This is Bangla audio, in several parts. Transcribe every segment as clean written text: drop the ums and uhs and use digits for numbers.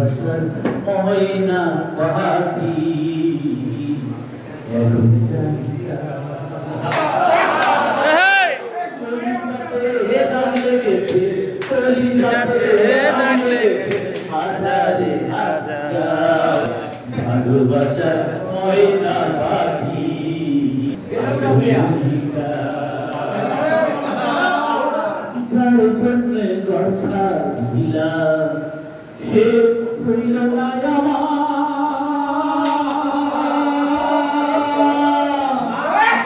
ভালোবাসার ময়না পাখি এখন জানিয়া দাগ লেগেছে কলিজাতে দাগ লেগেছে হাজারে হাজার ভালোবাসার ময়না পাখি যার জন্যে গড়ছা দিলা সে হইল না আমার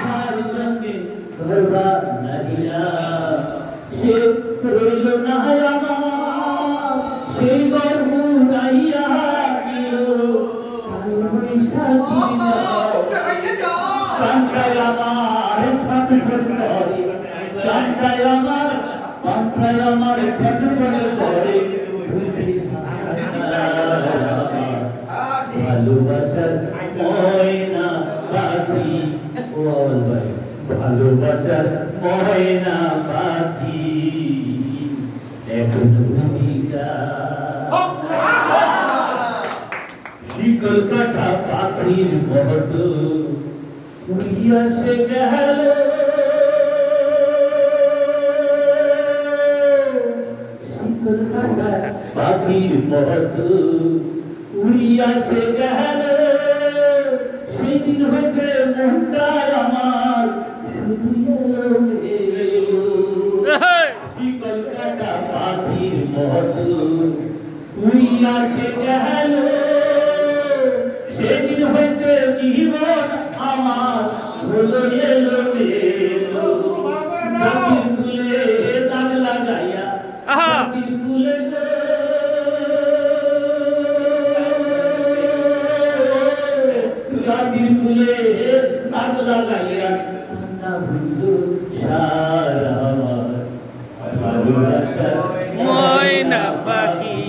যার জন্যে গড়বা নাহিলা সে হইল না আমার সেই গর্ব গাইয়া গেল কান্তায় আমার ছাপে পড়ে কান্তায় আমার ছাপে পড়ে ভালোবাসার ময়না পাখি ও ভাই ভালোবাসার ময়না পাখি এখন ভূমিকা শিকল কাটা পাখির মত উড়িয়া সে গেল শিকল কাটা পাখির মত উড়িয়া সে গেল সেদিন হইতে মনটা আমার শুধু শিকল কাটা পাখির মত উড়িয়া সে গেল সেদিন হইতে জীবন আমার হলো এলো জাতির কুলে দাগ লাগাইয়া জাতির কুলে জাতির কুলে দাগ লাগাইয়া না ভুলো সারা আমার ভালোবাসার ময়না পাখি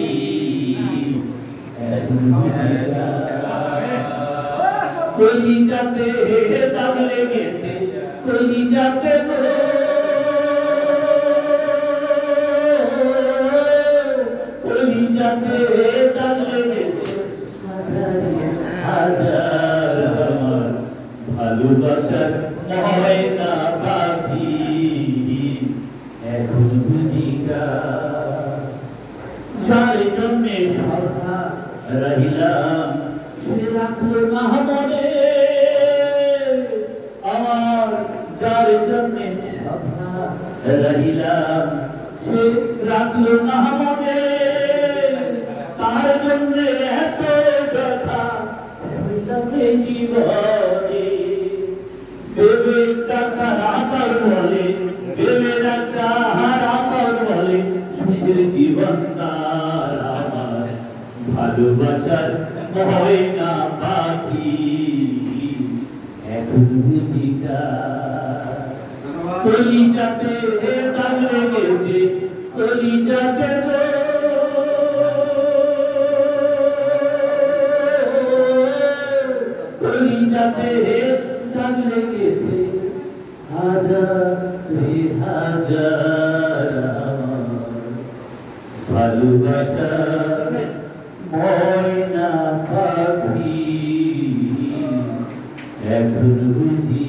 কলিজাতে দাগ লেগেছে কলিজাতে কলিজাতে দাগ লেগেছে হাজার আমার ভালোবাসার ময়না পাখি এখন ভূমিকা যার জন্যে সভা রহিলাম সে রাখলো না মনে আমার যার জন্যে সভা রহিলাম সে রাখলো না মনে তার জন্যে এত ব্যথা হইলামে জীবনে বেবে টাকা রাখার বলে বেবে টাকা রাখার বলে সুখের জীবন তার আমার ভালোবাসার ময়না পাখি এখন ভূমিকা কলিজাতে দাগ লেগেছে কলিজাতে কলিজাতে দাগ লেগেছে হাজার হাজার ভালোবাসার ময়না পাখি এখন বুঝি